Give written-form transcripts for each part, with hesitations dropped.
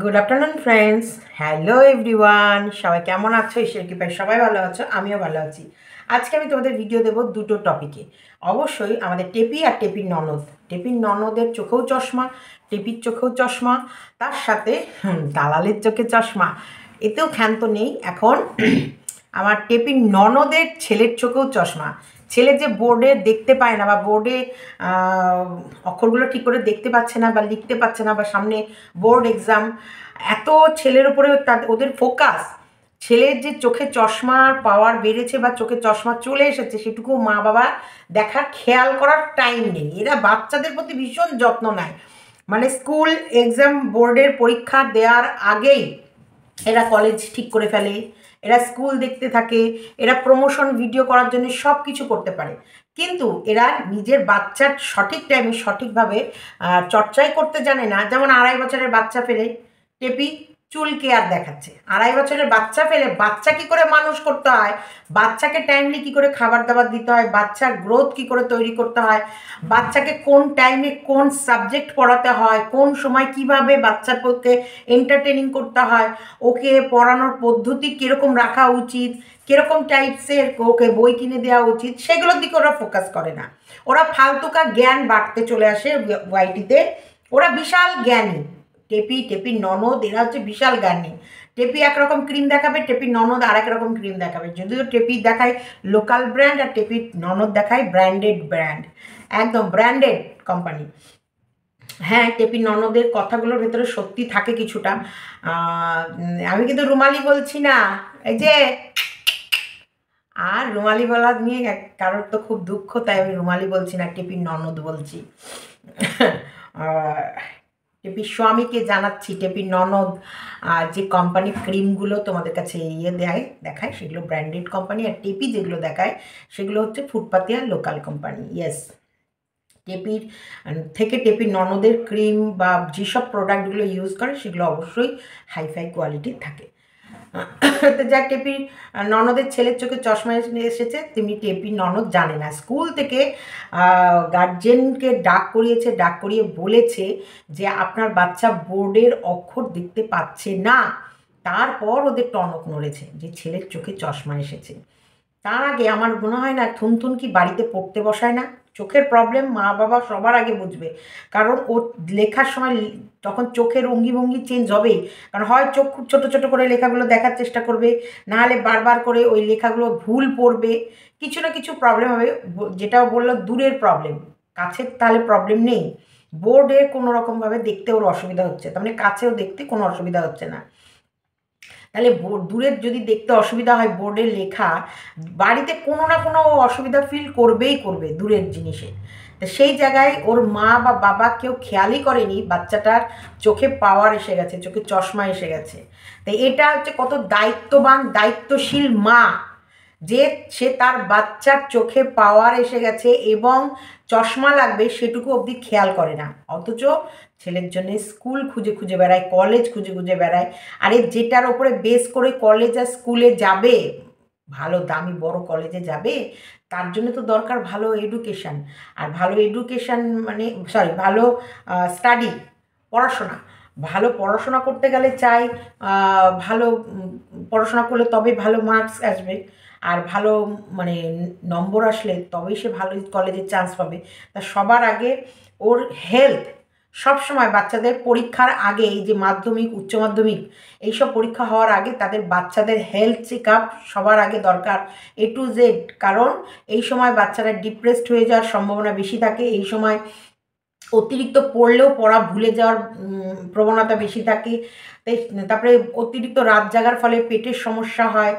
Good afternoon friends, hello everyone. সবাই কেমন আছো? ঈশ্বর কৃপায় সবাই ভালো আছো, আমিও ভালো আছি। আজকে আমি তোমাদের ভিডিও দেবো দুটো টপিকে। অবশ্যই আমাদের টেপি আর টেপির ননদ। টেপির ননদের চোখেও চশমা, টেপির চোখেও চশমা, তার সাথে দালালের চোখে চশমা। এতেও ক্ষান্ত নেই এখন আমার টেপির ননদের ছেলের চোখেও চশমা। ছেলে যে বোর্ডে দেখতে পায় না বা বোর্ডে অক্ষরগুলো ঠিক করে দেখতে পাচ্ছে না বা লিখতে পাচ্ছে না বা সামনে বোর্ড এক্সাম, এত ছেলের উপরে ওদের ফোকাস। ছেলের যে চোখে চশমার পাওয়ার বেড়েছে বা চোখে চশমা চলে এসেছে সেটুকু মা বাবা দেখার খেয়াল করার টাইম নেই। এরা বাচ্চাদের প্রতি ভীষণ যত্ন নেয়। মানে স্কুল এক্সাম বোর্ডের পরীক্ষা দেওয়ার আগেই এরা কলেজ ঠিক করে ফেলে, এরা স্কুল দেখতে থাকে, এরা প্রমোশন ভিডিও করার জন্য সব কিছু করতে পারে। কিন্তু এরা নিজের বাচ্চার সঠিক টাইমে সঠিকভাবে চর্চাই করতে জানে না। যেমন 2.5 বছরের বাচ্চা ফেলে টেপি চুল কেয়ার দেখাচ্ছে। 2.5 বছরের বাচ্চা ফেলে বাচ্চা কি করে মানুষ করতে হয়, বাচ্চাকে টাইমলি কি করে খাবার দাবার দিতে হয়, বাচ্চার গ্রোথ কি করে তৈরি করতে হয়, বাচ্চাকে কোন টাইমে কোন সাবজেক্ট পড়াতে হয়, কোন সময় কিভাবে বাচ্চার পক্ষে এন্টারটেনিং করতে হয়, ওকে পড়ানোর পদ্ধতি কীরকম রাখা উচিত, কীরকম টাইপসের ওকে বই কিনে দেওয়া উচিত, সেগুলোর দিকে ওরা ফোকাস করে না। ওরা ফালতুকা জ্ঞান বাড়তে চলে আসে ওয়াইটিতে। ওরা বিশাল জ্ঞানী। টেপির ননদ এরা হচ্ছে বিশাল জ্ঞানী। টেপি একরকম ক্রিম দেখাবে, টেপির ননদ আর এক রকম ক্রিম দেখাবে। যদিও টেপি দেখায় লোকাল ব্র্যান্ড আর টেপির ননদ দেখায় ব্র্যান্ডেড ব্র্যান্ড, একদম ব্র্যান্ডেড কোম্পানি। হ্যাঁ, টেপির ননদের কথাগুলোর ভেতরে সত্যি থাকে কিছুটা। আমি কিন্তু রুমালি বলছি না, এই যে আর রুমালি বলা নিয়ে কারোর তো খুব দুঃখ, তাই আমি রুমালি বলছি না, টেপির ননদ বলছি। টেপির স্বামীকে জানাচ্ছি, টেপির ননদ যে কোম্পানি ক্রিমগুলো তোমাদের কাছে দেখায় সেগুলো ব্র্যান্ডেড কোম্পানি, আর টেপি যেগুলো দেখায় সেগুলো হচ্ছে ফুটপাতি আর লোকাল কোম্পানি। ইয়েস, টেপির থেকে টেপির ননদের ক্রিম বা যেসব প্রোডাক্টগুলো ইউজ করে সেগুলো অবশ্যই হাইফাই কোয়ালিটির থাকে। তো যা টেপির ননদের ছেলের চোখে চশমা এসেছে, তেমনি টেপির ননদ জানে না। স্কুল থেকে গার্জেনকে ডাক করিয়ে বলেছে যে আপনার বাচ্চা বোর্ডের অক্ষর দেখতে পাচ্ছে না। তারপর ওদের টনক নড়েছে যে ছেলের চোখে চশমা এসেছে। তার আগে আমার মনে হয় না থুনথুন কি বাড়িতে পড়তে বসায় না? চোখের প্রবলেম মা বাবা সবার আগে বুঝবে, কারণ ও লেখার সময় তখন চোখের অঙ্গি চেঞ্জ হবেই। কারণ হয় চোখ খুব ছোটো ছোটো করে লেখাগুলো দেখার চেষ্টা করবে, নাহলে বারবার করে ওই লেখাগুলো ভুল পড়বে, কিছু না কিছু প্রবলেম হবে। যেটা বললো দূরের প্রবলেম, কাছের তাহলে প্রবলেম নেই। বোর্ডে কোনো রকমভাবে দেখতে ওর অসুবিধা হচ্ছে, তার মানে কাছেও দেখতে কোনো অসুবিধা হচ্ছে না। তাহলে দূরের যদি দেখতে অসুবিধা হয় বোর্ডের লেখা, বাড়িতে কোনো না কোনো অসুবিধা ফিল করবে দূরের জিনিসে। তো সেই জায়গায় ওর মা বা বাবা কেউ খেয়ালই করেনি বাচ্চাটার চোখে পাওয়ার এসে গেছে, চোখে চশমা এসে গেছে। তাই এটা হচ্ছে কত দায়িত্ববান দায়িত্বশীল মা, যে সে তার বাচ্চার চোখে পাওয়ার এসে গেছে এবং চশমা লাগবে সেটুকু অবধি খেয়াল করে না, অথচ ছেলের জন্য স্কুল খুঁজে বেড়ায়, কলেজ খুঁজে বেড়ায়। আরে যেটার ওপরে বেস করে কলেজ আর স্কুলে যাবে, ভালো দামি বড় কলেজে যাবে, তার জন্য তো দরকার ভালো এডুকেশান। আর ভালো এডুকেশান মানে ভালো স্টাডি, পড়াশোনা। ভালো পড়াশোনা করতে গেলে চাই ভালো পড়াশোনা করলে তবে ভালো মার্কস আসবে, আর ভালো মানে নম্বর আসলে তবেই সে ভালো কলেজে চান্স পাবে। তা সবার আগে ওর হেলথ, সবসময় বাচ্চাদের পরীক্ষার আগে, এই যে মাধ্যমিক উচ্চ মাধ্যমিক এইসব পরীক্ষা হওয়ার আগে তাদের বাচ্চাদের হেলথ চেক আপ সবার আগে দরকার, A to Z। কারণ এই সময় বাচ্চারা ডিপ্রেসড হয়ে যাওয়ার সম্ভাবনা বেশি থাকে। এই সময় অতিরিক্ত পড়লেও পড়া ভুলে যাওয়ার প্রবণতা বেশি থাকে। তারপরে অতিরিক্ত রাত জাগার ফলে পেটের সমস্যা হয়।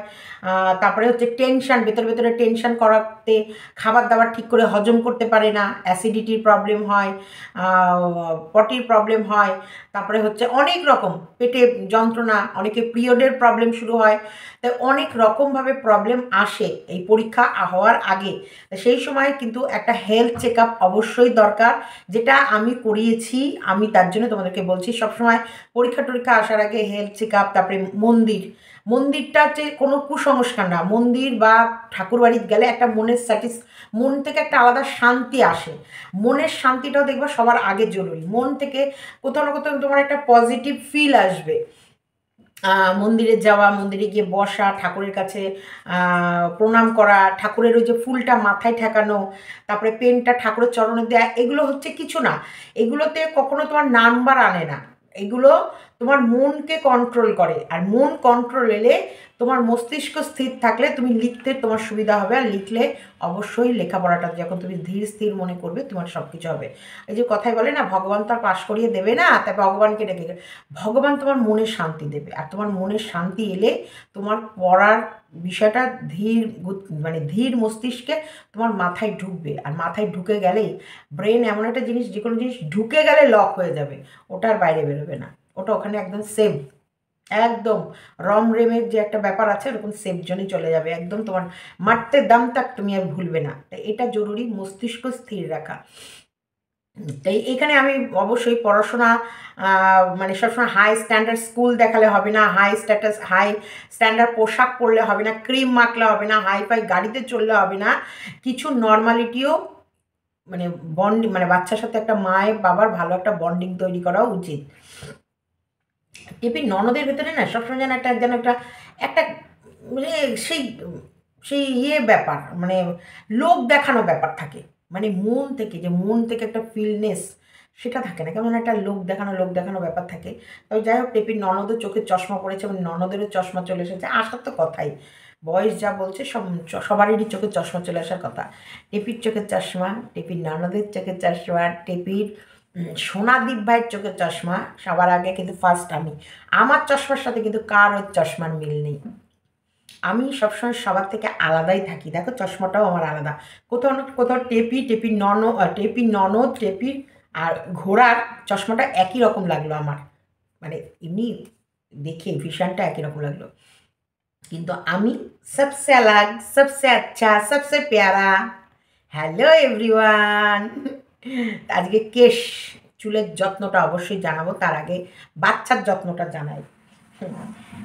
তারপরে হচ্ছে টেনশান, ভেতরে টেনশান করাতে খাবার দাবার ঠিক করে হজম করতে পারে না, অ্যাসিডিটির প্রবলেম হয়, পটির প্রবলেম হয়। তারপরে হচ্ছে অনেক রকম পেটে যন্ত্রণা, অনেকে পিরিয়ডের প্রবলেম শুরু হয়। তাই অনেক রকমভাবে প্রবলেম আসে এই পরীক্ষা হওয়ার আগে। সেই সময় কিন্তু একটা হেলথ চেক আপ অবশ্যই দরকার, যেটা আমি করিয়েছি, আমি তার জন্য তোমাদেরকে বলছি। সবসময় পরীক্ষা টরীক্ষা আসার আগে হেলথ চেক আপ, তারপরে মন্দিরটা হচ্ছে কোনো কুসংস্কার না। মন্দির বা ঠাকুরবাড়িতে গেলে একটা মন থেকে একটা আলাদা শান্তি আসে। মনের শান্তিটাও দেখবা সবার আগে জরুরি। মন থেকে কোথাও না কোথাও তোমার একটা পজিটিভ ফিল আসবে। মন্দিরে যাওয়া, মন্দিরে গিয়ে বসা, ঠাকুরের কাছে প্রণাম করা, ঠাকুরের ওই যে ফুলটা মাথায় ঠেকানো, তারপরে পেনটা ঠাকুরের চরণে দেয়া, এগুলো হচ্ছে কিছু না। এগুলোতে কখনো তোমার নাম্বার আনে না। এগুলো তোমার মনকে কন্ট্রোল করে। আর মন কন্ট্রোল এলে, তোমার মস্তিষ্ক স্থির থাকলে তুমি লিখতে তোমার সুবিধা হবে। আর লিখলে অবশ্যই লেখাপড়াটা যখন তুমি ধীর স্থির মনে করবে, তোমার সব কিছু হবে। এই যে কথাই বলে না, ভগবান তো আর পাশ করিয়ে দেবে না, তাই ভগবানকে ডেকে, ভগবান তোমার মনে শান্তি দেবে। আর তোমার মনে শান্তি এলে তোমার পড়ার বিষয়টা ধীর মস্তিষ্কে তোমার মাথায় ঢুকবে। আর মাথায় ঢুকে গেলেই ব্রেন এমন একটা জিনিস, যে কোনো জিনিস ঢুকে গেলে লক হয়ে যাবে, ওটা আর বাইরে বেরোবে না। ওটা ওখানে একদম সেভ, একদম রম রেমের যে একটা ব্যাপার আছে, ওরকম সেফ জোনে চলে যাবে একদম। তোমার মারতে দাম তাক তুমি আর ভুলবে না। তাই এটা জরুরি, মস্তিষ্ক স্থির রাখা। তাই এখানে আমি অবশ্যই পড়াশোনা মানে সবসময় হাই স্ট্যান্ডার্ড স্কুল দেখালে হবে না, হাই স্ট্যান্ডার্ড পোশাক পরলে হবে না, ক্রিম মাখলে হবে না, হাই ফাই গাড়িতে চললে হবে না। কিছু নর্মালিটিও মানে মানে বাচ্চার সাথে একটা মায়ের বাবার ভালো একটা বন্ডিং তৈরি করা উচিত। টিপির ননদের ভেতরে না সবসময় যেন একটা একটা মানে সেই সেই ব্যাপার, মানে লোক দেখানো ব্যাপার থাকে। মানে মন থেকে একটা ফিলনেস সেটা থাকে না, কেমন একটা লোক দেখানো ব্যাপার থাকে। তবে যাই হোক, টেপির ননদের চোখে চশমা পড়েছে এবং ননদেরও চশমা চলে এসেছে, আসার তো কথাই। বয়স যা বলছে সবারই চোখে চশমা চলে আসার কথা। টেপির চোখের চশমা, টেপির ননদের চোখের চশমা, টেপির সোনাদীপ ভাইয়ের চোখের চশমা সবার আগে, কিন্তু ফার্স্ট আমি। আমার চশমার সাথে কিন্তু কার ওই চশমার মিল নেই। আমি সবসময় সবার থেকে আলাদাই থাকি। দেখো চশমাটাও আমার আলাদা। কোথাও না কোথাও টেপির ননদ টেপির আর ঘোড়ার চশমাটা একই রকম লাগলো আমার, মানে এমনি দেখে ভিশনটা একই রকম লাগলো। কিন্তু আমি সবসে আলাগ, সবসে আচ্ছা, সবসে প্যারা। Hello everyone. আজকে চুলের যত্নটা অবশ্যই জানাবো, তার আগে বাচ্চার যত্নটা জানাই।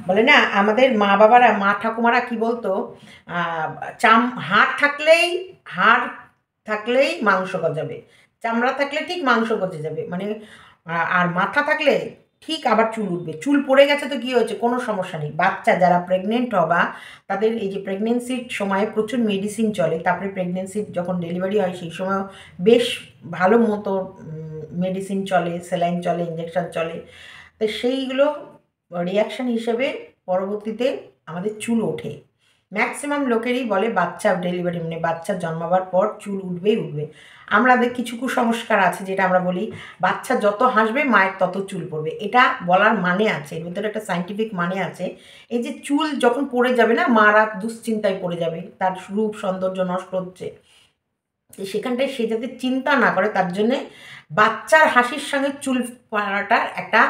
বলে না আমাদের মা ঠাকুমারা কি বলতো, হাড় থাকলেই মাংস গজাবে, চামড়া থাকলে ঠিক মাংস গজে যাবে, মানে আর মাথা থাকলে ঠিক আবার চুল উঠবে। চুল পড়ে গেছে তো কী হয়েছে, কোনো সমস্যা নেই। বাচ্চা যারা প্রেগনেন্ট হবা, তাদের এই যে প্রেগনেন্সির সময় প্রচুর মেডিসিন চলে, তারপরে প্রেগনেন্সির যখন ডেলিভারি হয় সেই সময়ও বেশ ভালো মতো মেডিসিন চলে, স্যালাইন চলে, ইঞ্জেকশন চলে। তো সেইগুলো রিয়াকশান হিসেবে পরবর্তীতে আমাদের চুল ওঠে। ম্যাক্সিমাম লোকেরই বলে বাচ্চা ডেলিভারি মানে বাচ্চা জন্মাবার পর চুল উঠবে। আমাদের কিছু কুসংস্কার আছে, যেটা আমরা বলি বাচ্চা যত হাসবে মায়ের তত চুল পড়বে। এটা বলার মানে আছে, এর ভিতরে একটা সায়েন্টিফিক মানে আছে। এই যে চুল যখন পড়ে যাবে না, মারা দুশ্চিন্তায় পড়ে যাবে, তার রূপ সৌন্দর্য নষ্ট হচ্ছে। সেখানটায় সে যাতে চিন্তা না করে, তার জন্যে বাচ্চার হাসির সঙ্গে চুল পড়াটার একটা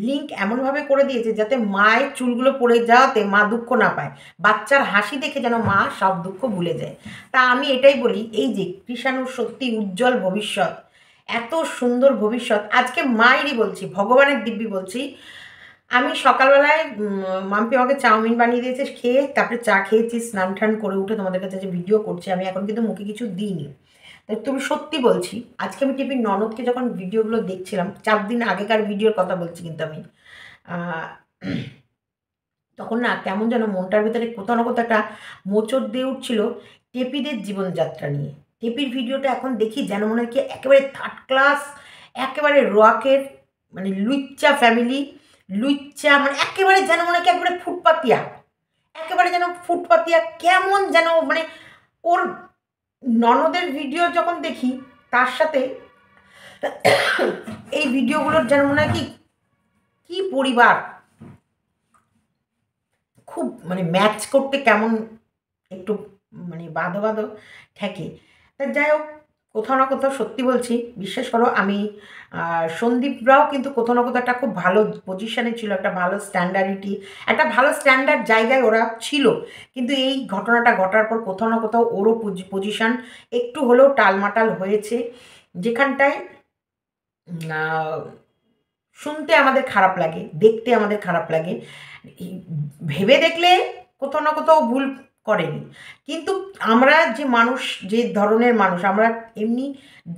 লিঙ্ক এমনভাবে করে দিয়েছে, যাতে মায়ের চুলগুলো পড়ে যাওয়াতে মা দুঃখ না পায়। বাচ্চার হাসি দেখে যেন মা সব দুঃখ ভুলে যায়। তা আমি এটাই বলি, এই যে কৃষাণুর সত্যি উজ্জ্বল ভবিষ্যৎ, এত সুন্দর ভবিষ্যৎ, আজকে মায়েরই বলছি, ভগবানের দিব্যি বলছি। আমি সকালবেলায় মাম্পি আমাকে চাউমিন বানিয়ে দিয়েছে, খেয়ে তারপরে চা খেয়েছি, স্নান টান করে উঠে তোমাদের কাছে যে ভিডিও করছি, আমি এখন কিন্তু মুখে কিছু দিইনি। তাই তুমি সত্যি বলছি, আজকে আমি টিপির ননদকে যখন ভিডিওগুলো দেখছিলাম, 4 দিন আগেকার ভিডিওর কথা বলছি কিন্তু আমি, তখন না কেমন যেন মনটার ভিতরে কোথাও না কোথাও একটা মোচড় দিয়ে উঠছিল টেপিদের জীবনযাত্রা নিয়ে। টেপির ভিডিওটা এখন দেখি যেন মনে হয় কি একেবারে থার্ড ক্লাস, একেবারে রকের মানে লুচ্চা ফ্যামিলি, মানে একেবারে যেন মনে হয় কি একেবারে ফুটপাতিয়া, কেমন যেন মানে ওর ননদের ভিডিও যখন দেখি তার সাথে এই ভিডিওগুলোর যেন মনে হয় কি পরিবার, খুব মানে ম্যাচ করতে কেমন একটু মানে বাঁধো ঠেকে। তা যাই হোক, কোথাও না কোথাও সত্যি বলছি, বিশ্বাস করো, আমি সন্দীপরাও কিন্তু কোথাও না কোথাও একটা খুব ভালো পজিশানে ছিল, একটা ভালো একটা ভালো স্ট্যান্ডার্ড জায়গায় ওরা ছিল। কিন্তু এই ঘটনাটা ঘটার পর কোথাও না কোথাও ওরও পজিশান একটু হলেও টালমাটাল হয়েছে, যেখানটায় শুনতে আমাদের খারাপ লাগে, দেখতে আমাদের খারাপ লাগে, ভেবে দেখলে কোথাও না কোথাও ভুল করেনি, কিন্তু আমরা যে মানুষ, যে ধরনের মানুষ আমরা, এমনি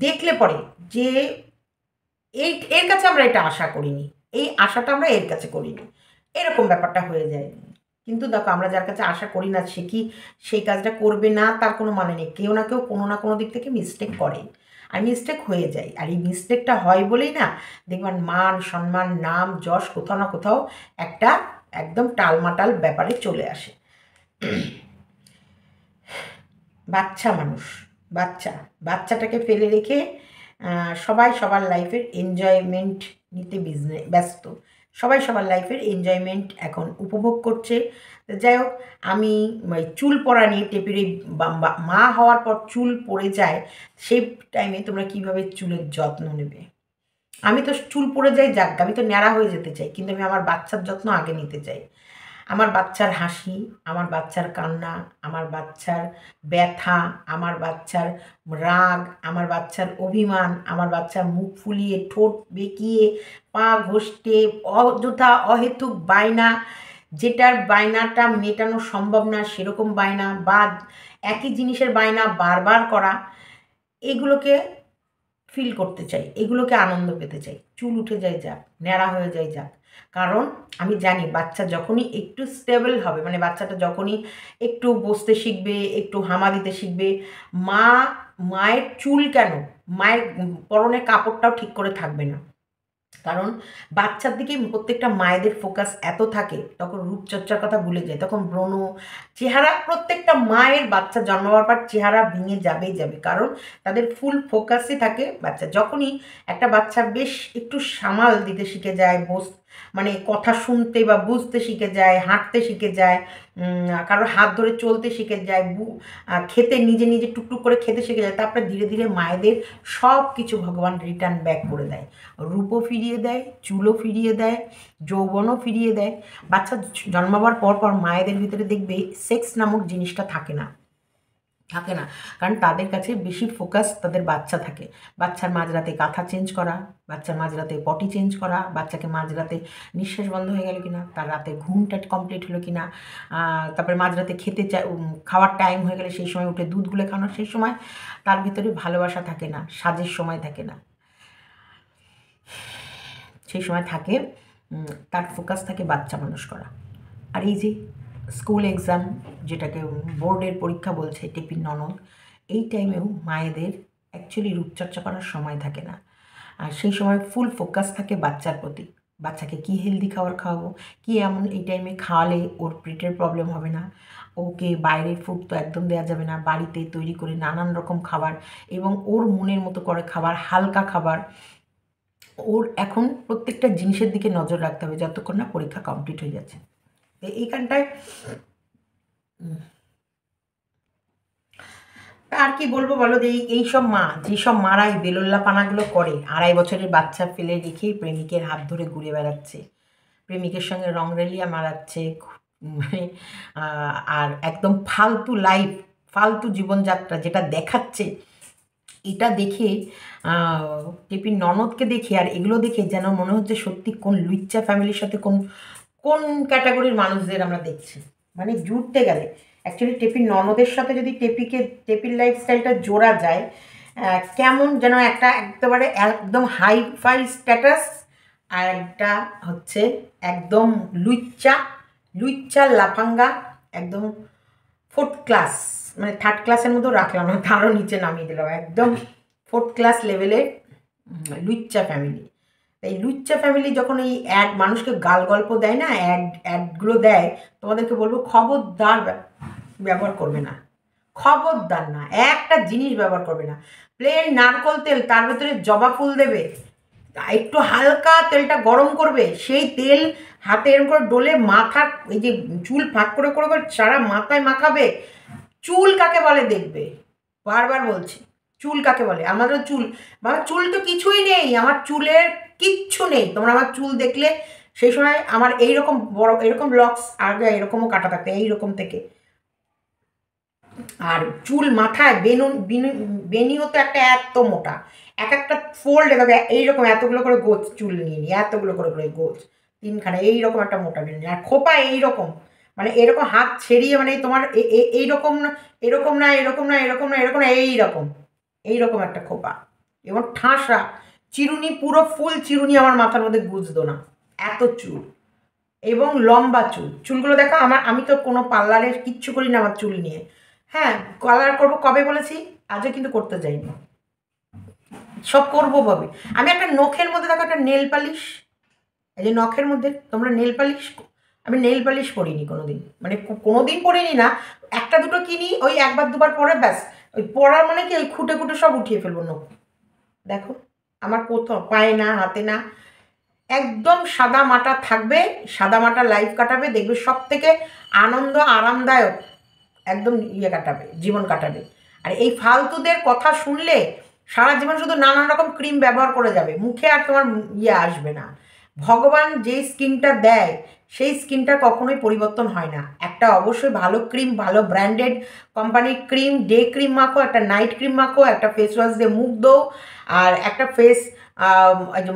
দেখলে পরে যে এর কাছে আমরা এটা আশা করিনি, এই আশাটা আমরা এর কাছে করিনি, এরকম ব্যাপারটা হয়ে যায়। কিন্তু দেখো, আমরা যার কাছে আশা করি না সে কি সেই কাজটা করবে না তার কোনো মানে নেই। কেউ না কেউ কোনো না কোনো দিক থেকে মিস্টেক করে, আর মিস্টেক হয়ে যায়। আর এই মিস্টেকটা হয় বলেই না দেখবেন মান সম্মান নাম যশ কোথাও না কোথাও একটা একদম টালমাটাল ব্যাপারে চলে আসে। বাচ্চা মানুষ, বাচ্চাটাকে ফেলে রেখে সবাই সবার লাইফের এনজয়মেন্ট নিতে ব্যস্ত, সবাই সবার লাইফের এনজয়মেন্ট এখন উপভোগ করছে। যাই হোক, আমি চুল পড়া নিয়ে টেপির এই মা হওয়ার পর চুল পড়ে যায়, সেই টাইমে তোমরা কীভাবে চুলের যত্ন নেবে। আমি তো চুল পড়ে যাই যাক, আমি তো ন্যাড়া হয়ে যেতে চাই, কিন্তু আমি আমার বাচ্চার যত্ন আগে নিতে চাই। আমার বাচ্চার হাসি, আমার বাচ্চার কান্না, আমার বাচ্চার ব্যথা, আমার বাচ্চার রাগ, আমার বাচ্চার অভিমান, আমার বাচ্চার মুখ ফুলিয়ে ঠোঁট বেঁকিয়ে পা ঘষতে অযথা অহেতুক বায়না, যেটার বায়নাটা মেটানো সম্ভব না সেরকম বায়না, বা একই জিনিসের বায়না বারবার করা, এগুলোকে ফিল করতে চাই, এগুলোকে আনন্দ পেতে চাই। চুল উঠে যায় যাক, ন্যাড়া হয়ে যায় যাক, কারণ আমি জানি বাচ্চা যখনই একটু স্টেবল হবে, মানে বাচ্চাটা যখনই একটু বসতে শিখবে, একটু হামা দিতে শিখবে, মায়ের চুল কেন, মায়ের পরনের কাপড়টাও ঠিক করে থাকবে না। কারণ বাচ্চার দিকেই প্রত্যেকটা মায়েদের ফোকাস এত থাকে, তখন রূপচর্চার কথা ভুলে যায়, তখন ব্রণ, চেহারা, প্রত্যেকটা মায়ের বাচ্চা জন্মাবার পর চেহারা ভেঙে যাবেই যাবে, কারণ তাদের ফুল ফোকাসই থাকে বাচ্চা। যখনই একটা বাচ্চা বেশ একটু সামাল দিতে শিখে যায়, মানে কথা শুনতে বা বুঝতে শিখে যায়, হাঁটতে শিখে যায়, কারোর হাত ধরে চলতে শিখে যায়, খেতে নিজে নিজে টুকটুক করে খেতে শিখে যায়, তারপরে ধীরে ধীরে মায়েদের সব কিছু ভগবান রিটার্ন ব্যাক করে দেয়, রূপও ফিরিয়ে দেয়, চুলও ফিরিয়ে দেয়, যৌবনও ফিরিয়ে দেয়। বাচ্চা জন্মাবার পর পর মায়েদের ভিতরে দেখবে সেক্স নামক জিনিসটা থাকে না, কারণ তাদের কাছে বেশি ফোকাস তাদের বাচ্চা থাকে। বাচ্চার মাঝরাতে কাঁথা চেঞ্জ করা, বাচ্চার মাঝরাতে পটি চেঞ্জ করা, বাচ্চাকে মাঝরাতে নিঃশ্বাস বন্ধ হয়ে গেল কিনা, তার রাতে ঘুমটা কমপ্লিট হলো কিনা, তারপরে মাঝরাতে খাওয়ার টাইম হয়ে গেলে সেই সময় উঠে দুধ গুলে খাওয়ানো, সেই সময় তার ভিতরে ভালোবাসা থাকে না, সাজের সময় থাকে না, সেই সময় থাকে তার ফোকাস থাকে বাচ্চা মানুষ করা। আর এই যে স্কুল এক্সাম, যেটাকে বোর্ডের পরীক্ষা বলছে টেপির ননদ, এই টাইমেও মায়েদের অ্যাকচুয়ালি রূপচর্চা করার সময় থাকে না, আর সেই সময় ফুল ফোকাস থাকে বাচ্চার প্রতি। বাচ্চাকে কী হেলদি খাবার খাওয়াবো, কী এমন এই টাইমে খাওয়ালে ওর পেটের প্রবলেম হবে না, ওকে বাইরের ফুড তো একদম দেওয়া যাবে না, বাড়িতে তৈরি করে নানান রকম খাবার এবং ওর মনের মতো করে খাবার, হালকা খাবার, ওর এখন প্রত্যেকটা জিনিসের দিকে নজর রাখতে হবে যতক্ষণ না পরীক্ষা কমপ্লিট হয়ে যাচ্ছে। এইখানটায় আর কি বলবো বলো, যে এইসব যেসব মারা এই বেলোল্লা পানাগুলো করে, 2.5 বছরের বাচ্চা ফেলে রেখেই প্রেমিকের হাত ধরে ঘুরে বেড়াচ্ছে, প্রেমিকের সঙ্গে রংরেলিয়া মারাচ্ছে, মানে আর একদম ফালতু লাইফ, ফালতু জীবনযাত্রা যেটা দেখাচ্ছে, এটা দেখে টেপির ননদকে দেখে আর এগুলো দেখে যেন মনে হচ্ছে সত্যি কোন লুচ্চা ফ্যামিলির সাথে কোন কোন ক্যাটাগরির মানুষদের আমরা দেখছি। মানে জুড়তে গেলে অ্যাকচুয়ালি টেপির ননদের সাথে যদি টেপির লাইফস্টাইলটা জোড়া যায়, কেমন যেন একটা একেবারে একদম হাই ফাই স্ট্যাটাস, আর একটা হচ্ছে একদম লুচ্চা লাফাঙ্গা, একদম 4th ক্লাস, মানে 3rd ক্লাসের মতো রাখলাম না, তারও নিচে নামিয়ে দিলাম, একদম 4th ক্লাস লেভেলের লুচ্চা ফ্যামিলি। এই লুচ্চা ফ্যামিলি যখন এই মানুষকে গাল গল্প দেয় না, অ্যাডগুলো দেয়, তোমাদেরকে বলবো খবরদার ব্যবহার করবে না, খবরদার না, একটা জিনিস ব্যবহার করবে না। প্লেন নারকোল তেল, তার ভেতরে জবা ফুল দেবে, একটু হালকা তেলটা গরম করবে, সেই তেল হাতে এরকম করে ডলে মাথার এই যে চুল ফাঁক করে করে সারা মাথায় মাখাবে। চুল কাকে বলে দেখবে, বারবার বলছি, চুল কাকে বলে। আমাদের চুল তো কিছুই নেই, আমার চুলের কিচ্ছু নেই। তোমরা আমার চুল দেখলে সেই সময় আমার এইরকম বড় এরকম লক্স আগে এরকমও কাটা থাকতো, এইরকম থেকে আর চুল মাথায় বেনিও তো একটা এত মোটা, এক একটা ফোল্ড দেখো এইরকম এতগুলো করে গোছ চুল নিয়ে নিই, এতগুলো করে করে গোছ তিনখানে, এইরকম একটা মোটা বেনি, আর খোপা এইরকম, মানে এরকম হাত ছেড়িয়ে, মানে তোমার এইরকম না, এরকম না, এরকম না, এরকম না, এরকম না, এইরকম এইরকম একটা খোপা, এবং ঠাসা চিরুনি, পুরো ফুল চিরুনি আমার মাথার মধ্যে গুজতো না, এত চুল, এবং লম্বা চুল। চুলগুলো দেখো আমার, আমি তো কোনো পার্লারের কিচ্ছু করি না আমার চুল নিয়ে। হ্যাঁ, কালার করবো কবে বলেছি, আজও কিন্তু করতে যাইনি, সব করবো ভাবে। আমি একটা নখের মধ্যে দেখো একটা নেল পালিশ, এই যে নখের মধ্যে তোমরা নেল পালিশ, আমি নেল পালিশ পরিনি কোনোদিন, মানে কোনোদিন পরিনি না, একটা দুটো কিনি, ওই একবার দুবার পরে ব্যাস, ওই পরার মানে কি ওই খুঁটে খুঁটে সব উঠিয়ে ফেলবো নখ। দেখো আমার কোথাও পায়ে না, হাতে না, একদম সাদা মাটা থাকবে, সাদা মাটা লাইফ কাটাবে, দেখবে সব থেকে আনন্দ আরামদায়ক একদম ইয়ে কাটাবে, জীবন কাটাবে। আর এই ফালতুদের কথা শুনলে সারা জীবন শুধু নানান রকম ক্রিম ব্যবহার করে যাবে, মুখে আর তোমার ইয়ে আসবে না। ভগবান যেই স্কিনটা দেয় সেই স্কিনটা কখনোই পরিবর্তন হয় না। একটা অবশ্যই ভালো ক্রিম, ভালো ব্র্যান্ডেড কোম্পানির ক্রিম, ডে ক্রিম মাখো, একটা নাইট ক্রিম মাখো, একটা ফেস ওয়াশ দিয়ে মুখ দো, আর একটা ফেস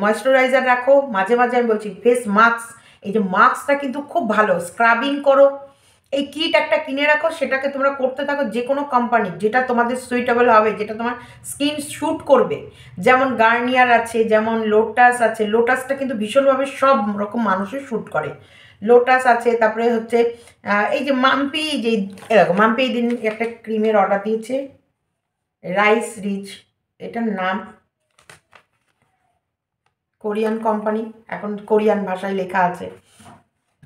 ময়েশ্চারাইজার রাখো, মাঝে মাঝে আমি বলছি ফেস মাস্ক, এই যে মাস্কটা কিন্তু খুব ভালো, স্ক্রাবিং করো, এই কিট একটা কিনে রাখো, সেটাকে তোমরা করতে থাকো, যে কোনো কোম্পানি যেটা তোমাদের সুইটেবল হবে, যেটা তোমার স্কিন শ্যুট করবে, যেমন গার্নিয়ার আছে, যেমন লোটাস আছে, লোটাসটা কিন্তু ভীষণভাবে সব রকম মানুষের শ্যুট করে, লোটাস আছে, তারপরে হচ্ছে এই যে মাম্পি, যে এরকম মাম্পি এই দিন একটা ক্রিমের অর্ডার দিয়েছে, রাইস রিচ, এটার নাম, কোরিয়ান কোম্পানি, এখন কোরিয়ান ভাষায় লেখা আছে,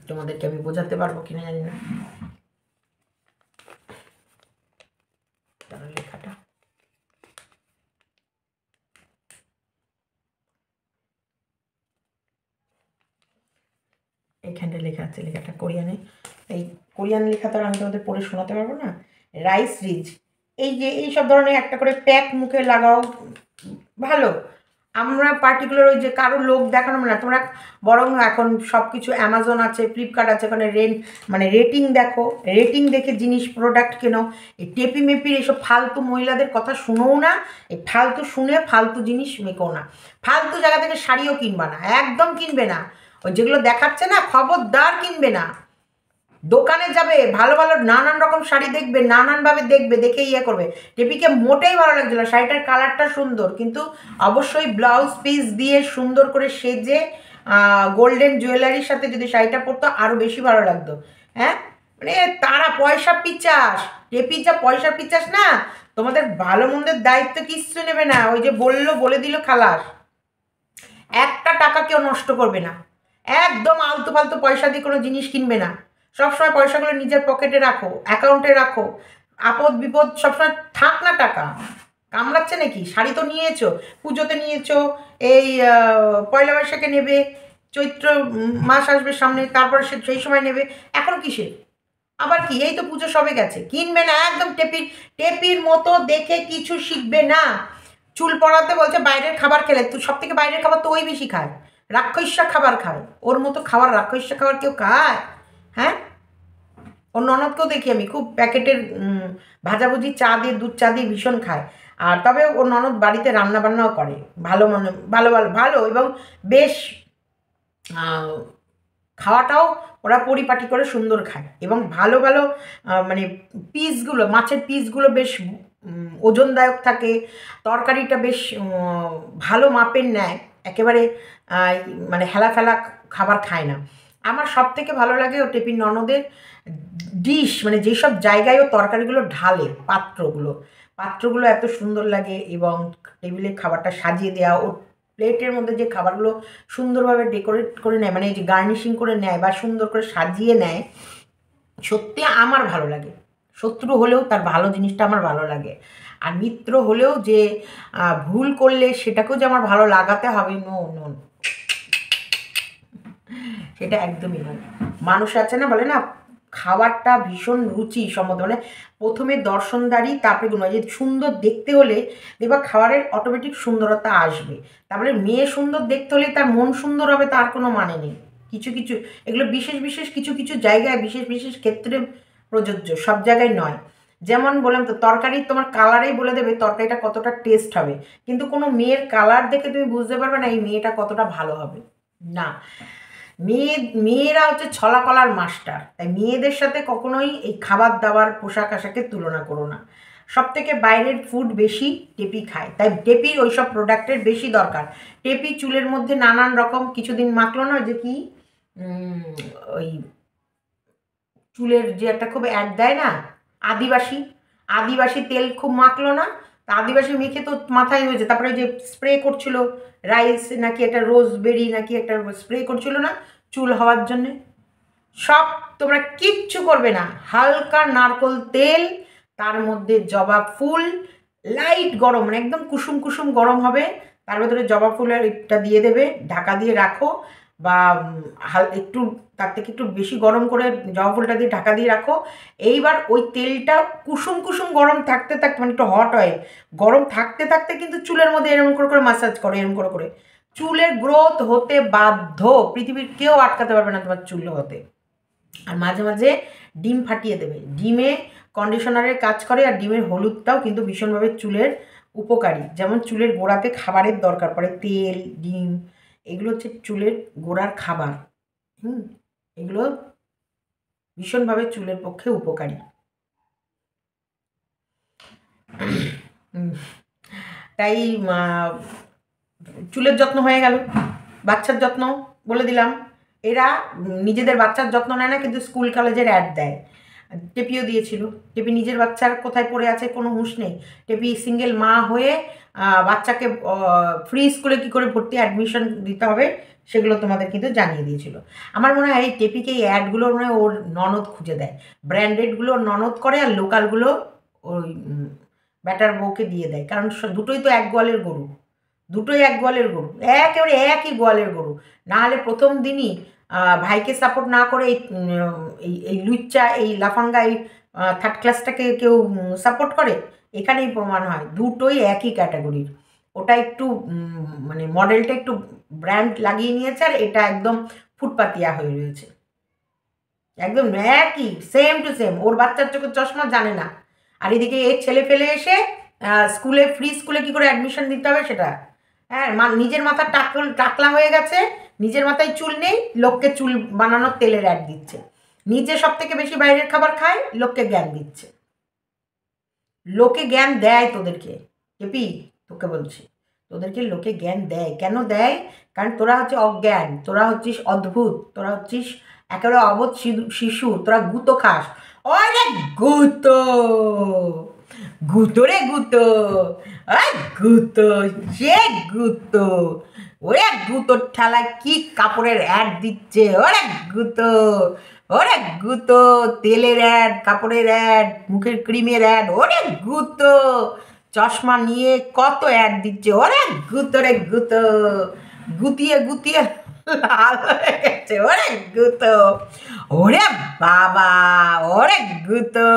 তোমাদেরকে আমি বোঝাতে পারবো কিনা জানি না লেখাটা, এইখানটা লেখা আছে, লেখাটা কোরিয়ানে, এই কোরিয়ান লেখা তো আমি তোমাদের পড়ে শোনাতে পারবো না। রাইস রিচ, এই যে এইসব ধরনের একটা করে প্যাক মুখে লাগাও, ভালো। আমরা পার্টিকুলার ওই যে কারো লোক দেখানো না, তোমরা বরং এখন সব কিছু অ্যামাজন আছে, ফ্লিপকার্ট আছে, ওখানে মানে রেটিং দেখো, রেটিং দেখে জিনিস প্রোডাক্ট কেনো, এই টেপি মেপির এইসব ফালতু মহিলাদের কথা শুনোও না, এই ফালতু শুনে ফালতু জিনিস মেকো না, ফালতু জায়গা থেকে শাড়িও কিনবা না, একদম কিনবে না, ওই যেগুলো দেখাচ্ছে না খবরদার কিনবে না। দোকানে যাবে, ভালো ভালো নানান রকম শাড়ি দেখবে, নানানভাবে দেখবে, দেখে ইয়ে করবে। টেপিকে মোটেই ভালো লাগছিল, শাড়িটার কালারটা সুন্দর, কিন্তু অবশ্যই ব্লাউজ পিস দিয়ে সুন্দর করে সেজে গোল্ডেন জুয়েলারির সাথে যদি শাড়িটা পরতো আরও বেশি ভালো লাগতো। হ্যাঁ, মানে তারা পয়সা পিচাস, টেপি যা পয়সা পিচাস না, তোমাদের ভালো মন্দের দায়িত্ব কিচ্ছু নেবে না, ওই যে বলে দিল খালাস, একটা টাকা কেউ নষ্ট করবে না, একদম আলতু ফালতু পয়সা দিয়ে কোনো জিনিস কিনবে না, সবসময় পয়সাগুলো নিজের পকেটে রাখো, অ্যাকাউন্টে রাখো, আপদ বিপদ সবসময় থাক না টাকা, কামড়াচ্ছে নাকি? শাড়ি তো নিয়েছো, পুজোতে নিয়েছো, এই পয়লা বৈশাখে নেবে, চৈত্র মাস আসবে সামনে, তারপর সেই সময় নেবে, এখন কিসের আবার কি, এই তো পুজো সবে গেছে, কিনবে না একদম, টেপির মতো দেখে কিছু শিখবে না। চুল পড়াতে বলছে বাইরের খাবার খেলে, তুই সব থেকে বাইরের খাবার তো ওই বেশি খায়, রাক্ষসা খাবার খায়, ওর মতো খাবার, রাক্ষসা খাবার কেউ খায়? হ্যাঁ, ওর ননদকেও দেখি আমি খুব প্যাকেটের ভাজাভুজি চা দিয়ে, দুধ চা দিয়ে ভীষণ খায়। আর তবে ওর ননদ বাড়িতে রান্না বান্নাও করে ভালো, মনে ভালো ভালো ভালো, এবং বেশ খাওয়াটাও ওরা পরিপাটি করে সুন্দর খায়, এবং ভালো ভালো মানে পিসগুলো, মাছের পিসগুলো বেশ ওজনদায়ক থাকে, তরকারিটা বেশ ভালো মাপের নেয়, একেবারে মানে হেলা ফেলা খাবার খায় না। আমার সব থেকে ভালো লাগে ও টেপির ননদের ডিশ, মানে যেসব জায়গায় ও তরকারিগুলো ঢালে, পাত্রগুলো এত সুন্দর লাগে, এবং টেবিলে খাবারটা সাজিয়ে দেওয়া, ও প্লেটের মধ্যে যে খাবারগুলো সুন্দরভাবে ডেকোরেট করে নেয়, মানে এই যে গার্নিশিং করে নেয় বা সুন্দর করে সাজিয়ে নেয়, সত্যি আমার ভালো লাগে। শত্রু হলেও তার ভালো জিনিসটা আমার ভালো লাগে, আর মিত্র হলেও যে ভুল করলে সেটাকেও যে আমার ভালো লাগাতে হবে, নো নো, সেটা একদমই নয়। মানুষ আছে না, বলে না খাবারটা ভীষণ রুচি সম্মত, মানে প্রথমে দর্শনদারি, তারপরে গুণ, যে সুন্দর দেখতে হলে দেখবা খাবারের অটোমেটিক সুন্দরতা আসবে, তারপরে মেয়ে সুন্দর দেখতে হলে তার মন সুন্দর হবে, তার কোনো মানে নেই। কিছু কিছু এগুলো বিশেষ বিশেষ কিছু কিছু জায়গায়, বিশেষ বিশেষ ক্ষেত্রে প্রযোজ্য, সব জায়গায় নয়। যেমন বললাম তো, তরকারির তোমার কালারেই বলে দেবে তরকারিটা কতটা টেস্ট হবে, কিন্তু কোনো মেয়ের কালার দেখে তুমি বুঝতে পারবে না এই মেয়েটা কতটা ভালো হবে না। মেয়েরা হচ্ছে ছলা কলার মাস্টার, তাই মেয়েদের সাথে কখনোই এই খাবার দাবার পোশাক আশাকের তুলনা করো না। সব থেকে বাইরের ফুড বেশি টেপি খায়, তাই টেপির ওইসব প্রোডাক্টের বেশি দরকার। টেপি চুলের মধ্যে নানান রকম কিছুদিন মাখলো না, যে কি ওই চুলের যে একটা খুব অ্যাড দেয় না, আদিবাসী আদিবাসী তেল খুব মাখলো না, তা আদিবাসী মেখে তো মাথায় হয়েছে, তারপরে যে স্প্রে করছিল রাইস নাকি একটা রোজবেরি নাকি একটা স্প্রে করছিল না চুল হওয়ার জন্যে, সব তোমরা কিচ্ছু করবে না, হালকা নারকোল তেল, তার মধ্যে জবা ফুল, লাইট গরম মানে একদম কুসুম কুসুম গরম হবে, তার ভেতরে জবা ফুলের এটা দিয়ে দেবে, ঢাকা দিয়ে রাখো, বা একটু তার থেকে একটু বেশি গরম করে জবা ফুলটা দিয়ে ঢাকা দিয়ে রাখো। এইবার ওই তেলটা কুসুম কুসুম গরম থাকতে থাকতে, মানে একটু হট অয়েল গরম থাকতে থাকতে কিন্তু চুলের মধ্যে এরকম করে করে মাসাজ করো, এরকম করে করে চুলের গ্রোথ হতে বাধ্য, পৃথিবীর কেউ আটকাতে পারবে না তোমার চুল হতে। আর মাঝে মাঝে ডিম ফাটিয়ে দেবে, ডিমে কন্ডিশনারের কাজ করে, আর ডিমের হলুদটাও কিন্তু ভীষণভাবে চুলের উপকারী, যেমন চুলের গোড়াতে খাবারের দরকার পড়ে, তেল ডিম এগুলো হচ্ছে চুলের গোড়ার খাবার। এগুলো ভীষণভাবে চুলের পক্ষে উপকারী। তাই চুলের যত্ন হয়ে গেল, বাচ্চার যত্ন বলে দিলাম। এরা নিজেদের বাচ্চার যত্ন নেয় না, কিন্তু স্কুল কলেজের অ্যাড দেয়। টেপিও দিয়েছিল, টেপি নিজের বাচ্চার কোথায় পড়ে আছে কোনো হুঁশ নেই, টেপি সিঙ্গেল মা হয়ে বাচ্চাকে ফ্রি স্কুলে কী করে ভর্তি অ্যাডমিশন দিতে হবে সেগুলো তোমাদের কিন্তু জানিয়ে দিয়েছিল। আমার মনে হয় এই টেপিকে এই অ্যাডগুলো মনে হয় ওর ননদ খুঁজে দেয়, ব্র্যান্ডেডগুলো ননদ করে আর লোকালগুলো ওই ব্যাটার বউকে দিয়ে দেয়, কারণ দুটোই তো এক গোয়ালের গরু, দুটোই এক গোয়ালের গরু, একেবারে একই গোয়ালের গরু। নাহলে প্রথম দিনই ভাইকে সাপোর্ট না করে এই লুচ্চা এই লাফাঙ্গা এই থার্ড ক্লাসটাকে কেউ সাপোর্ট করে? এখানেই প্রমাণ হয় দুটোই একই ক্যাটাগরির। ওটা একটু মানে মডেলটা একটু ব্র্যান্ড লাগিয়ে নিয়েছে, আর এটা একদম ফুটপাতিয়া হয়ে রয়েছে, একদম একই সেম টু সেম। ওর বাচ্চার চোখের চশমা জানে না, আর এদিকে এর ছেলে ফেলে এসে স্কুলে ফ্রি স্কুলে কী করে অ্যাডমিশন দিতে হবে সেটা, হ্যাঁ নিজের মাথা টাকলা হয়ে গেছে, নিজের মাথায় চুল নেই, লোককে চুল বানানোর তেলের অ্যাড দিচ্ছে, নিজে সব থেকে বেশি বাইরের খাবার খায়, লোককে জ্ঞান দিচ্ছে, লোকে জ্ঞান দেয় তোদেরকে, কেপি তোকে বলছি, তোদেরকে লোকে জ্ঞান দেয়, কেন দেয়? কারণ তোরা হচ্ছে অজ্ঞান, তোরা হচ্ছিস অদ্ভুত, তোরা হচ্ছিস একেবারে অবোধ শিশু, তোরা গুঁতো খাস। ওরে গুঁতো, গুঁতো রে গুঁতো, গুঁতো সে গুঁতো, ওরে গুঁতোর ঠেলায় কি কাপড়ের অ্যাড দিচ্ছে, ওরে গুঁতো, ওরে গুঁতো, তেলের অ্যাড, কাপড়ের অ্যাড, মুখের ক্রিমের অ্যাড, ওরে গুঁতো, চশমা নিয়ে কত অ্যাড দিচ্ছে, ওরে গুঁতো রে গুঁতো, গুতিয়ে গুতিয়ে লাল হয়ে গেছে, ওরে গুঁতো, ওরে বাবা, ওরে গুঁতো,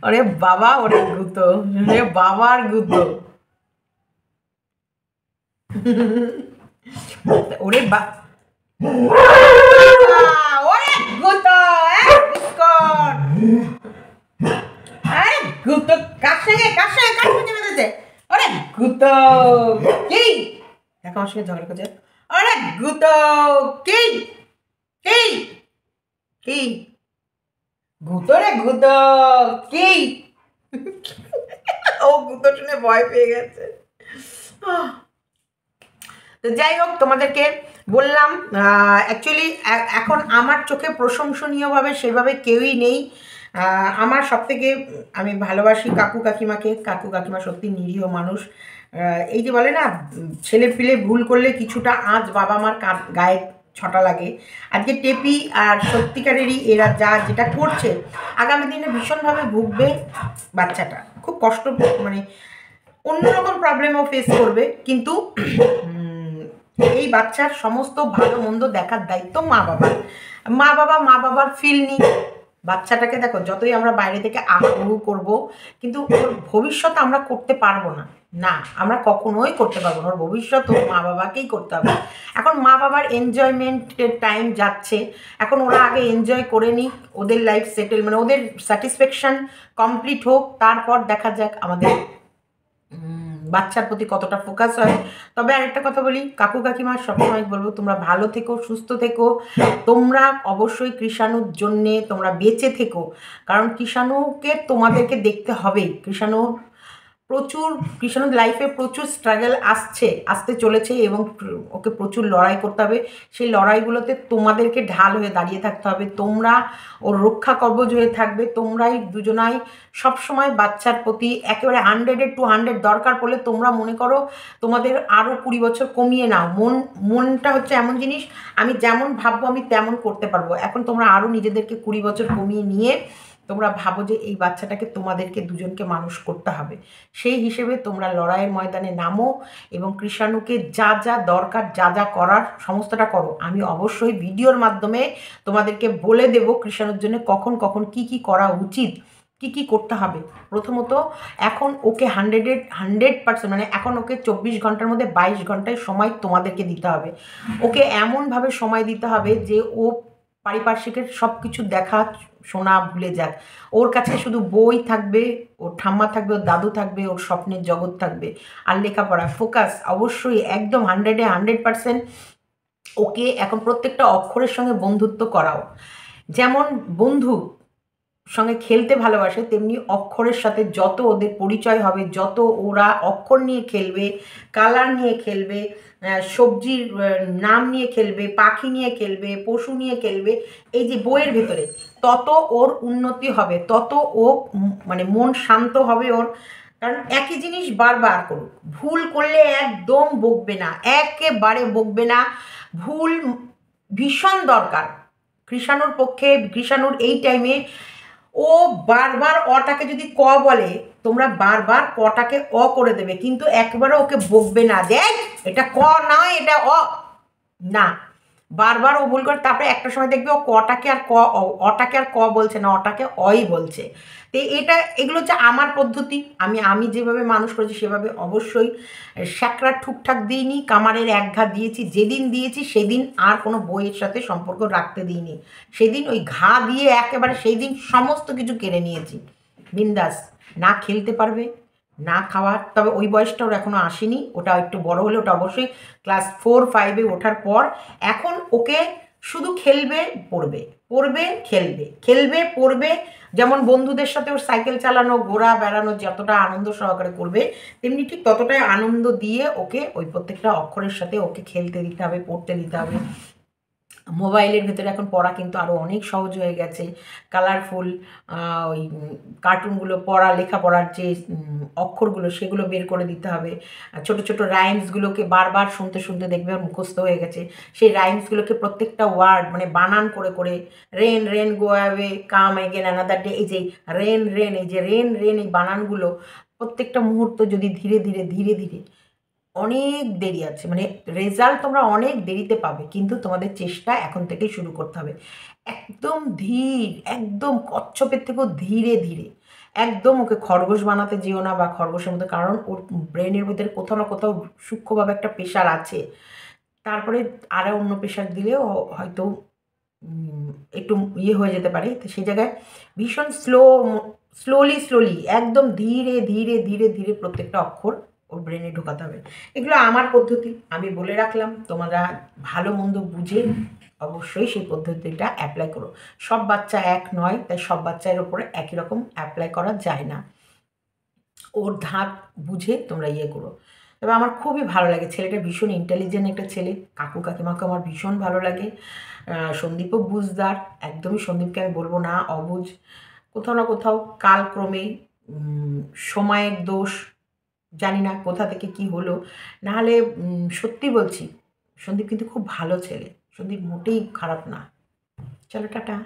ওরে বাবা, ওরে গুঁতো, ওরে বাবার গুঁতো, ওরে ওরে গুঁতো, বিস্কুট, আরে গুঁতো কার সঙ্গে বেঁধেছে, ওরে গুঁতো কি, দেখো আমার সঙ্গে ঝগড়া করছে, ওরে গুঁতো কি কি কি, গুঁতো রে গুঁতো কি, ও গুঁতো শুনে ভয় পেয়ে গেছে। তো যাই হোক, তোমাদেরকে বললাম অ্যাকচুয়ালি এখন আমার চোখে প্রশংসনীয়ভাবে সেভাবে কেউই নেই। আমার সবথেকে আমি ভালোবাসি কাকু কাকিমাকে, কাকু কাকিমা সত্যি নিরীহ মানুষ। এই যে বলে না ছেলে পিলে ভুল করলে কিছুটা আঁচ বাবা মার গায়ে ছটা লাগে, আজকে টেপি আর সত্যিকারেরই এরা যেটা করছে আগামী দিনে ভীষণভাবে ভুগবে বাচ্চাটা, খুব কষ্ট, মানে অন্যরকম প্রবলেমও ফেস করবে, কিন্তু এই বাচ্চার সমস্ত ভালো মন্দ দেখার দায়িত্ব মা বাবার ফিল নি, বাচ্চাটাকে দেখো যতই আমরা বাইরে থেকে আগ্রহ করব, কিন্তু ওর ভবিষ্যৎ আমরা করতে পারবো না, না, আমরা কখনোই করতে পারবো না। ওর ভবিষ্যৎ ওর মা বাবাকেই করতে হবে। এখন মা বাবার এনজয়মেন্টের টাইম যাচ্ছে, এখন ওরা আগে এনজয় করে নিক, ওদের লাইফ সেটেল মানে ওদের স্যাটিসফ্যাকশান কমপ্লিট হোক, তারপর দেখা যাক আমাদের বাচ্চার প্রতি কতটা ফোকাস হয়। তবে আরেকটা কথা বলি, কাকু কাকিমা সবসময় বলবো, তোমরা ভালো থেকো, সুস্থ থেকো, তোমরা অবশ্যই কৃষাণুর জন্যে তোমরা বেঁচে থেকো, কারণ কৃষাণুকে তোমাদেরকে দেখতে হবেই। কৃষাণুর লাইফে প্রচুর স্ট্রাগল আসতে চলেছে, এবং ওকে প্রচুর লড়াই করতে হবে। সেই লড়াইগুলোতে তোমাদেরকে ঢাল হয়ে দাঁড়িয়ে থাকতে হবে, তোমরা ওর রক্ষা কবচ হয়ে থাকবে। তোমরাই দুজনাই সবসময় বাচ্চার প্রতি একেবারে 100 দরকার পড়লে তোমরা মনে করো তোমাদের আরও 20 বছর কমিয়ে নাও। মনটা হচ্ছে এমন জিনিস, আমি যেমন ভাববো আমি তেমন করতে পারবো। এখন তোমরা আরও নিজেদেরকে 20 বছর কমিয়ে নিয়ে তোমরা ভাবো যে এই বাচ্চাটাকে তোমাদেরকে দুজনকে মানুষ করতে হবে। সেই হিসেবে তোমরা লড়াইয়ের ময়দানে নামো, এবং কৃষাণুকে যা যা দরকার, যা যা করার সমস্তটা করো। আমি অবশ্যই ভিডিওর মাধ্যমে তোমাদেরকে বলে দেব কৃষাণুর জন্য কখন কখন কি কি করা উচিত, কি কি করতে হবে। প্রথমত এখন ওকে 100% মানে এখন ওকে 24 ঘন্টার মধ্যে 22 ঘন্টায় সময় তোমাদেরকে দিতে হবে। ওকে এমনভাবে সময় দিতে হবে যে ও পারিপার্শ্বিকের সব কিছু দেখা শোনা ভুলে যাক। ওর কাছে শুধু বই থাকবে, ওর ঠাম্মা থাকবে, ওর দাদু থাকবে, ওর স্বপ্নের জগৎ থাকবে, আর লেখাপড়া ফোকাস অবশ্যই একদম 100% ওকে এখন প্রত্যেকটা অক্ষরের সঙ্গে বন্ধুত্ব করাও। যেমন বন্ধু সঙ্গে খেলতে ভালোবাসে, তেমনি অক্ষরের সাথে যত ওদের পরিচয় হবে, যত ওরা অক্ষর নিয়ে খেলবে, কালার নিয়ে খেলবে, সবজির নাম নিয়ে খেলবে, পাখি নিয়ে খেলবে, পশু নিয়ে খেলবে, এই যে বইয়ের ভেতরে, তত ওর উন্নতি হবে, তত ও মানে মন শান্ত হবে ওর। কারণ একই জিনিস বারবার করুক, ভুল করলে একদম বকবে না, একেবারে বকবে না। ভুল ভীষণ দরকার কৃষাণুর পক্ষে। কৃষাণুর এই টাইমে ও বারবার অটাকে যদি ক বলে, তোমরা বারবার কটাকে অ করে দেবে, কিন্তু একবারও ওকে বকবে না, দেখ এটা ক নয় এটা অ, না। বারবার ও ভুল করে, তারপরে একটা সময় দেখবে ও কটাকে আর ক, অটাকে আর ক বলছে না, অটাকে অই বলছে। তো এগুলো হচ্ছে আমার পদ্ধতি। আমি যেভাবে মানুষ করেছি সেভাবে অবশ্যই শ্যাকরা ঠুকঠাক দিইনি, কামারের এক ঘা দিয়েছি। যেদিন দিয়েছি সেদিন আর কোনো বইয়ের সাথে সম্পর্ক রাখতে দিইনি। সেদিন ওই ঘা দিয়ে একেবারে সেই দিন সমস্ত কিছু কেড়ে নিয়েছি। বিন্দাস, না খেলতে পারবে না খাওয়ার, তবে ওই বয়সটা ওর এখনও আসেনি, ওটা একটু বড় হলে, ওটা অবশ্যই ক্লাস 4-5-এ ওঠার পর। এখন ওকে শুধু খেলবে পড়বে, পড়বে খেলবে, খেলবে পড়বে। যেমন বন্ধুদের সাথে ওর সাইকেল চালানো, ঘোরা বেড়ানো যতটা আনন্দ সহকারে করবে, তেমনি ঠিক ততটাই আনন্দ দিয়ে ওকে ওই প্রত্যেকটা অক্ষরের সাথে ওকে খেলতে দিতে হবে, পড়তে দিতে হবে। মোবাইলের ভেতরে এখন পড়া কিন্তু আরও অনেক সহজ হয়ে গেছে। কালারফুল ওই কার্টুনগুলো, লেখাপড়ার যে অক্ষরগুলো সেগুলো বের করে দিতে হবে। ছোট ছোট রাইমসগুলোকে বারবার শুনতে শুনতে দেখবে ওর মুখস্থ হয়ে গেছে। সেই রাইমসগুলোকে প্রত্যেকটা ওয়ার্ড মানে বানান করে করে, rain rain go away, come again another day, এই যে রেন রেন, এই যে রেন রেন, এই বানানগুলো প্রত্যেকটা মুহূর্ত যদি ধীরে ধীরে ধীরে ধীরে, অনেক দেরি আছে, মানে রেজাল্ট তোমরা অনেক দেরিতে পাবে, কিন্তু তোমাদের চেষ্টা এখন থেকেই শুরু করতে হবে। একদম ধীর, একদম কচ্ছপের থেকেও ধীরে ধীরে। একদম ওকে খরগোশ বানাতে যেও না, বা খরগোশের মতো, কারণ ওর ব্রেনের ভিতরে কোথাও না কোথাও সূক্ষ্মভাবে একটা প্রেশার আছে। তারপরে আরও অন্য প্রেশার দিলেও হয়তো একটু ইয়ে হয়ে যেতে পারে। তো সেই জায়গায় ভীষণ স্লোলি একদম ধীরে ধীরে ধীরে ধীরে প্রত্যেকটা অক্ষর ওর ব্রেনে ঢোকাতে হবে। এগুলো আমার পদ্ধতি, আমি বলে রাখলাম। তোমরা ভালো মন্দ বুঝে অবশ্যই সেই পদ্ধতিটা অ্যাপ্লাই করো। সব বাচ্চা এক নয়, তাই সব বাচ্চার ওপরে একই রকম অ্যাপ্লাই করা যায় না। ওর ধাপ বুঝে তোমরা ইয়ে করো। তবে আমার খুবই ভালো লাগে, ছেলেটা ভীষণ ইন্টেলিজেন্ট একটা ছেলে। কাকু কাকিমাকে আমার ভীষণ ভালো লাগে। সন্দীপও বুঝদার, একদমই সন্দীপকে আমি বলবো না অবুঝ। কোথাও না কোথাও কালক্রমে সময়ের দোষ, জানি না কোথা থেকে কি হলো। নাহলে সত্যি বলছি, সন্দীপ কিন্তু খুব ভালো ছেলে, সন্দীপ মোটেই খারাপ না। চলো টাটা।